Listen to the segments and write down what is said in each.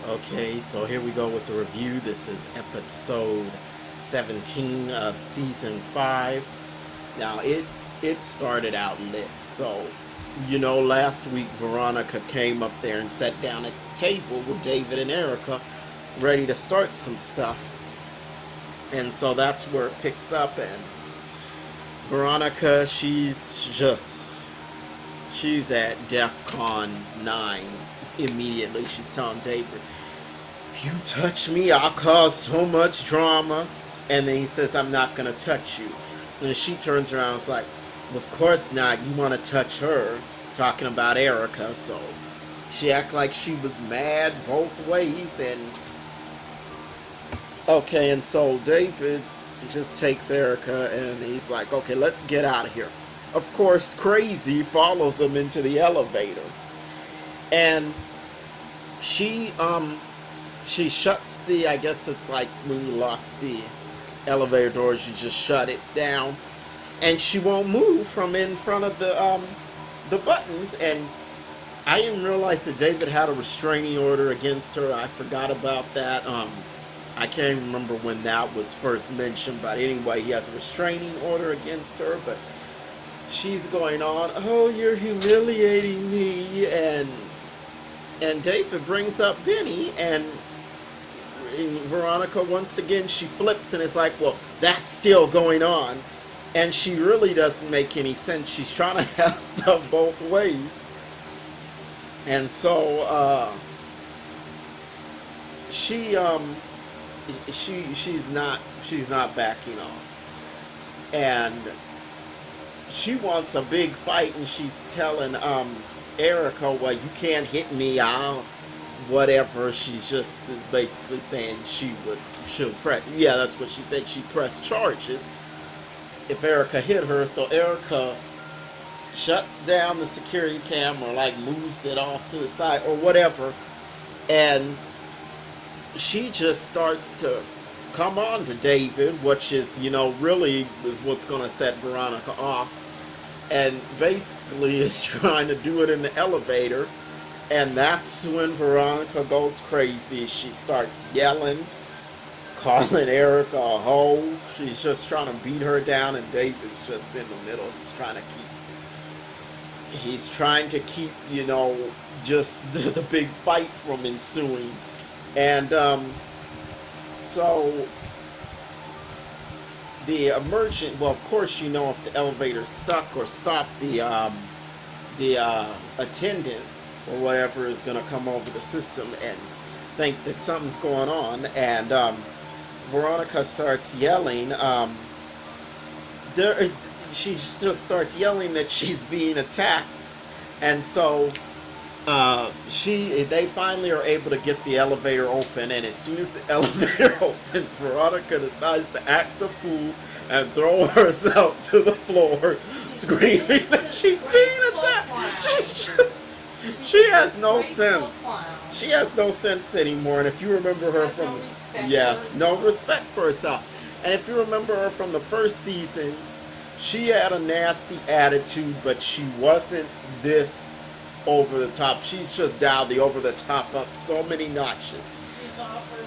Okay, so here we go with the review. This is episode 17 of season 5. Now it started out lit. So, last week Veronica came up there and sat down at the table with David and Erica, ready to start some stuff. And so that's where it picks up, and Veronica, she's at DEFCON 9 immediately. She's telling David, if you touch me, I'll cause so much drama. And then he says, I'm not going to touch you. And then she turns around and is like, well, of course not. You want to touch her. Talking about Erica. So she acted like she was mad both ways. And okay, and so David just takes Erica and he's like, okay, let's get out of here. Of course, Crazy follows him into the elevator. And she shuts I guess it's like when you lock the elevator doors, you just shut it down. And she won't move from in front of the buttons. And I didn't realize that David had a restraining order against her. I forgot about that. I can't even remember when that was first mentioned, but anyway, he has a restraining order against her. But she's going on, oh, you're humiliating me, and David brings up Benny, and Veronica, once again, she flips and is like, well, that's still going on. And she really doesn't make any sense. She's trying to have stuff both ways. And so she's not backing off. And she wants a big fight, and she's telling Erica, well, you can't hit me, I'll whatever. She just is basically saying she'll press, yeah, that's what she said, she'd press charges if Erica hit her. So Erica shuts down the security camera, like moves it off to the side or whatever, and she just starts to come on to David, which is, really is what's going to set Veronica off. And basically is trying to do it in the elevator. And that's when Veronica goes crazy. She starts yelling, calling Erica a hoe. She's just trying to beat her down, and David's just in the middle. He's trying to keep, just the big fight from ensuing. And so the emergent, well, of course, if the elevator's stuck or stopped, the attendant or whatever is going to come over the system and think that something's going on. And Veronica starts yelling. She just starts yelling that she's being attacked. And so they finally are able to get the elevator open, and as soon as the elevator opens, Veronica decides to act a fool and throw herself to the floor, screaming that she's being attacked. She has no sense. She has no sense anymore. And if you remember her from, no respect for herself. And if you remember her from the first season, she had a nasty attitude, but she wasn't this over the top. She's just dialed the over the top up so many notches. She's off her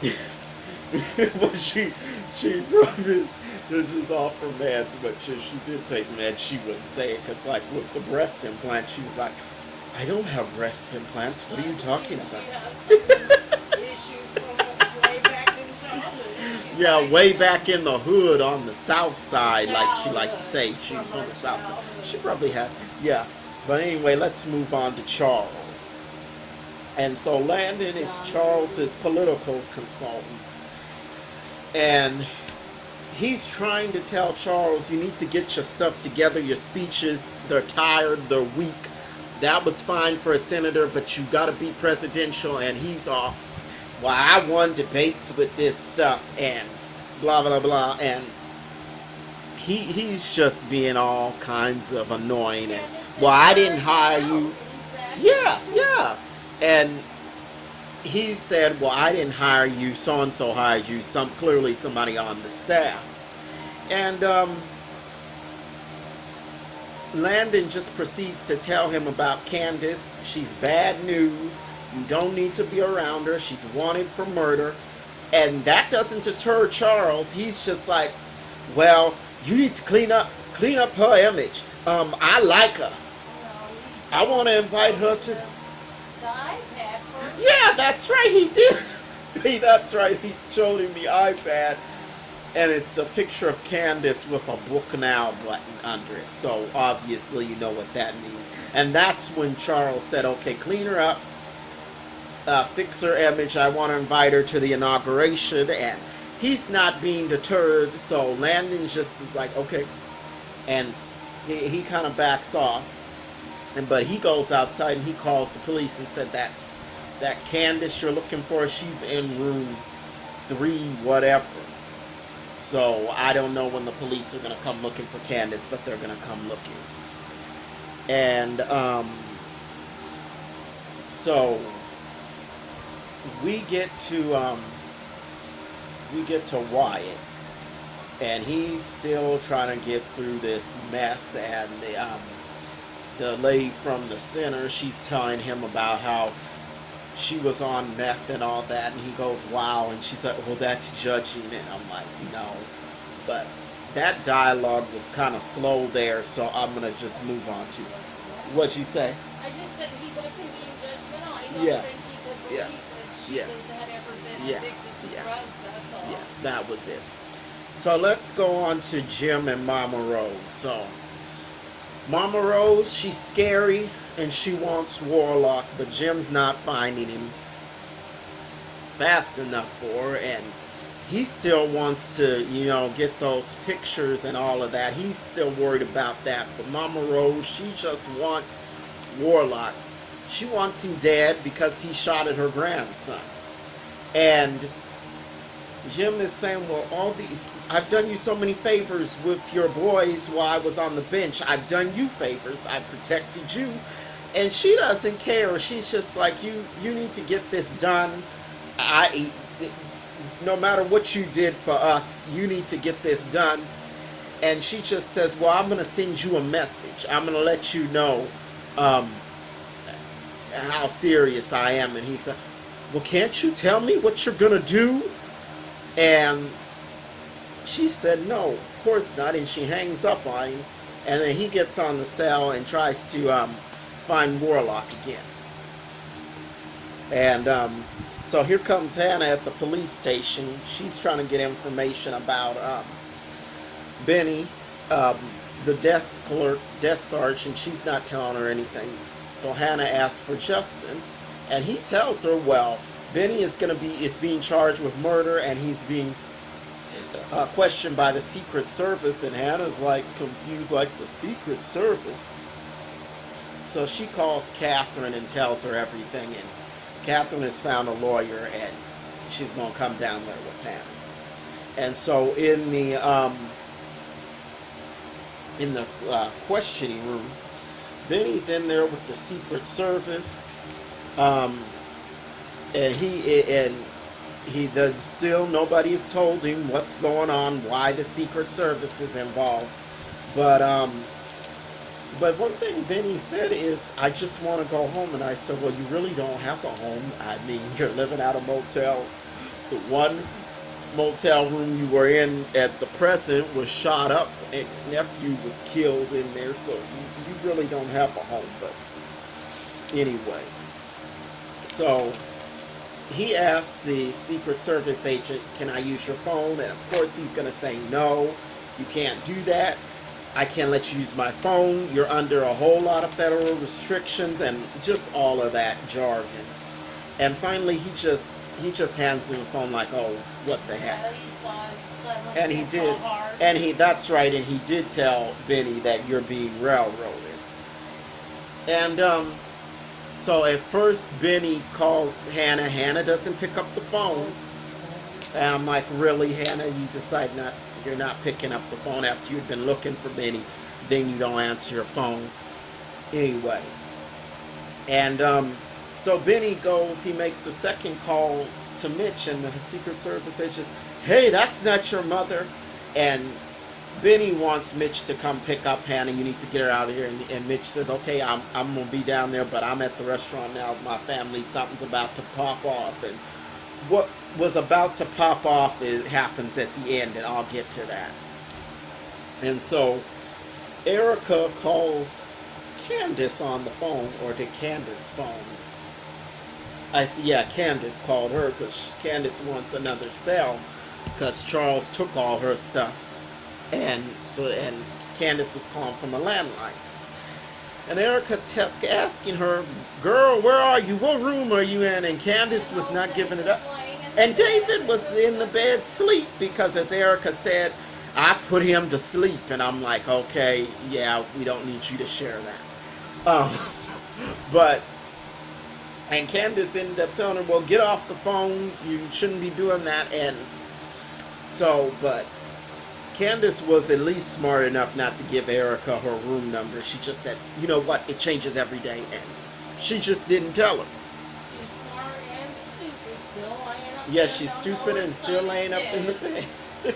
meds. Well, she probably she's off her meds, but she did take meds. She wouldn't say it, because like with the breast implant, she was like, I don't have breast implants. What are you talking about? Issues from way back in childhood. Yeah, way back in the hood on the south side, like she liked to say. She was on the south side. She probably has, yeah. But anyway, let's move on to Charles. And so Landon is Charles's political consultant. And he's trying to tell Charles, you need to get your stuff together. Your speeches, they're tired, they're weak. That was fine for a senator, but you got to be presidential. And he's all, well, I won debates with this stuff and blah, blah, blah. And he's just being all kinds of annoying. And, well, I didn't hire you. Yeah. And he said, well, I didn't hire you. So-and-so hired you. Clearly somebody on the staff. And Landon just proceeds to tell him about Candace. She's bad news. You don't need to be around her. She's wanted for murder. And that doesn't deter Charles. He's just like, well, you need to clean up her image. I like her. I want to invite her to. The iPad first. Yeah, that's right. He did. That's right. He showed him the iPad, and it's a picture of Candace with a book now button under it. So obviously, you know what that means. And that's when Charles said, "Okay, clean her up, fix her image. I want to invite her to the inauguration." And he's not being deterred. So Landon just is like, "Okay," and he kind of backs off. But he goes outside and he calls the police and said that Candace you're looking for, she's in room 3 whatever. So I don't know when the police are going to come looking for Candace, but they're going to come looking. And so we get to Wyatt, and he's still trying to get through this mess, and the lady from the center, she's telling him about how she was on meth and all that, and he goes, wow, and she's like, well, that's judging, and I'm like, no. But that dialogue was kind of slow there, so I'm going to just move on to it. What'd you say? I just said he wasn't being judgmental. I don't Yeah. think he could believe Yeah. that she Yeah. had ever been Yeah. addicted to Yeah. drugs, that's all. Yeah, that was it. So let's go on to Jim and Mama Rose. So Mama Rose, she's scary and she wants Warlock, but Jim's not finding him fast enough for her, and he still wants to, get those pictures and all of that. He's still worried about that. But Mama Rose, she just wants Warlock. She wants him dead because he shot at her grandson. And Jim is saying, well, I've done you so many favors with your boys while I was on the bench. I've done you favors. I protected you. And she doesn't care. She's just like, you need to get this done. No matter what you did for us, you need to get this done. And she just says, well, I'm going to send you a message. I'm going to let you know how serious I am. And he said, well, can't you tell me what you're going to do? And she said, no, of course not. And she hangs up on him. And then he gets on the cell and tries to find Warlock again. And so here comes Hannah at the police station. She's trying to get information about Benny, the desk clerk, desk sergeant. She's not telling her anything. So Hannah asks for Justin. And he tells her, well, Benny is being charged with murder, and he's being questioned by the Secret Service. And Hannah's like confused, like, the Secret Service. So she calls Catherine and tells her everything, and Catherine has found a lawyer, and she's going to come down there with Hannah. And so in the questioning room, Benny's in there with the Secret Service, and he does still, nobody has told him what's going on, why the Secret Service is involved. But one thing Benny said is, I just want to go home. And I said, well, you really don't have a home. I mean, you're living out of motels. The one motel room you were in at the present was shot up, and nephew was killed in there. So you really don't have a home. But anyway, so he asked the Secret Service agent, can I use your phone? And of course he's going to say, no, you can't do that. I can't let you use my phone. You're under a whole lot of federal restrictions, and just all of that jargon. And finally, he just hands him the phone like, oh, what the heck? And he did. And that's right. And he did tell Benny that you're being railroaded. And so at first, Benny calls Hannah. Hannah doesn't pick up the phone. And I'm like, really, Hannah? You decide you're not picking up the phone after you've been looking for Benny, then you don't answer your phone. Anyway. And so Benny he makes the second call to Mitch, and the Secret Service agent says, hey, that's not your mother. And Benny wants Mitch to come pick up Hannah. You need to get her out of here. And Mitch says, okay, I'm going to be down there, but I'm at the restaurant now with my family. Something's about to pop off. And what was about to pop off happens at the end, and I'll get to that. And so Erica calls Candace on the phone, or did Candace phone? Candace called her because Candace wants another cell because Charles took all her stuff. And Candace was calling from a landline. And Erica kept asking her, girl, where are you? What room are you in? And Candace was not giving it up. And David was in the bed asleep because, as Erica said, I put him to sleep. And I'm like, okay, yeah, we don't need you to share that. And Candace ended up telling her, well, get off the phone. You shouldn't be doing that. And so, but Candace was at least smart enough not to give Erica her room number. She just said, you know what, it changes every day. And she just didn't tell her. She's smart and stupid, still laying up Yeah, there, she's don't stupid know and her still son's laying up in the dead. bed.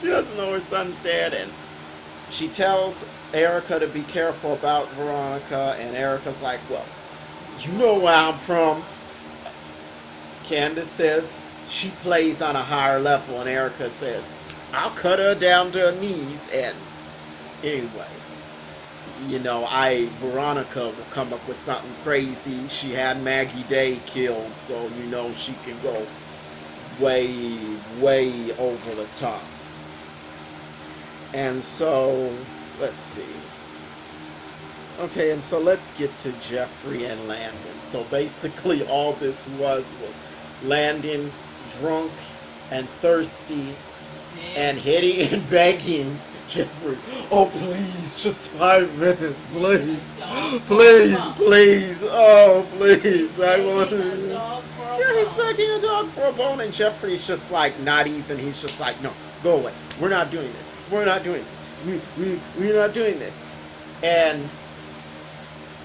She doesn't know her son's dead. And she tells Erica to be careful about Veronica. And Erica's like, well, you know where I'm from. Candace says she plays on a higher level, and Erica says, I'll cut her down to her knees. And anyway, Veronica will come up with something crazy. She had Maggie Day killed, so she can go way, way over the top. And so, let's see. Okay, and so let's get to Jeffrey and Landon. So basically all this was Landon drunk and thirsty and hitting and begging Jeffrey, oh please, just 5 minutes, please. Please, oh please. I want to. Yeah, he's begging a dog for a bone, and Jeffrey's just like not even, he's just like, no, go away. We're not doing this. We're not doing this. We're not doing this. And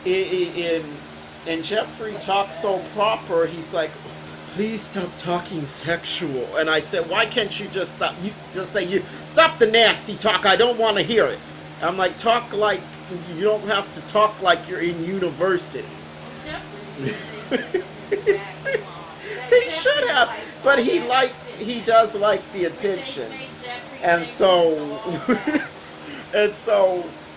and Jeffrey talks so proper, he's like, please stop talking sexual. And I said, why can't you just stop? You just say, stop the nasty talk. I don't want to hear it. I'm like, talk like, you don't have to talk like you're in university. He should have, but he does like the attention. And so,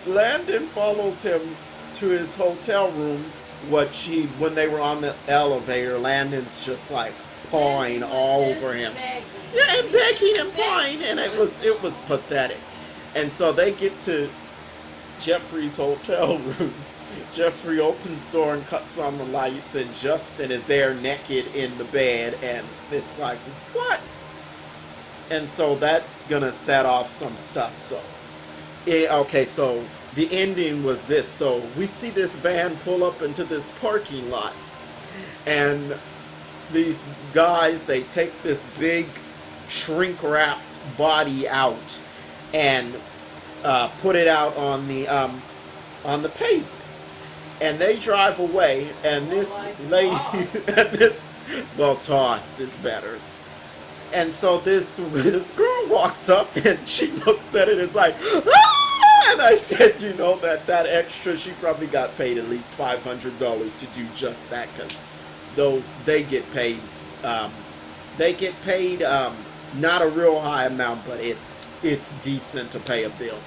Landon follows him to his hotel room. When they were on the elevator, Landon's just like pawing all over him. Yeah, and begging and pawing, and it was pathetic. And so they get to Jeffrey's hotel room. Jeffrey opens the door and cuts on the lights, and Justin is there naked in the bed, and it's like, what? And so that's gonna set off some stuff. So, so the ending was this. So we see this van pull up into this parking lot, and these guys, they take this big shrink-wrapped body out and put it out on the pavement, and they drive away. And this lady, tossed is better. And so this girl walks up and she looks at it and is like, ah! And I said, that extra, she probably got paid at least $500 to do just that, because they get paid not a real high amount, but it's decent to pay a bill.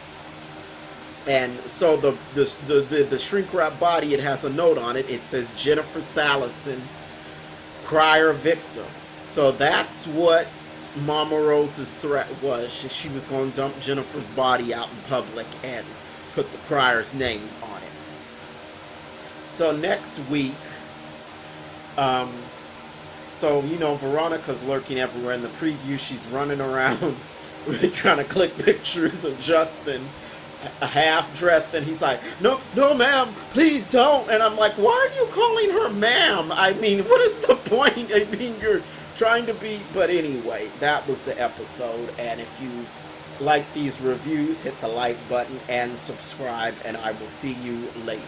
And so the shrink wrap body, it has a note on it. It says Jennifer Salison, crier victim. So that's what Mama Rose's threat was. She was going to dump Jennifer's body out in public and put the crier's name on it. So next week, Veronica's lurking everywhere. In the preview, she's running around trying to click pictures of Justin half dressed, and he's like, no ma'am, please don't. And I'm like, why are you calling her ma'am? I mean, what is the point? I mean, you're trying to be. But anyway, that was the episode. And if you like these reviews, hit the like button and subscribe, and I will see you later.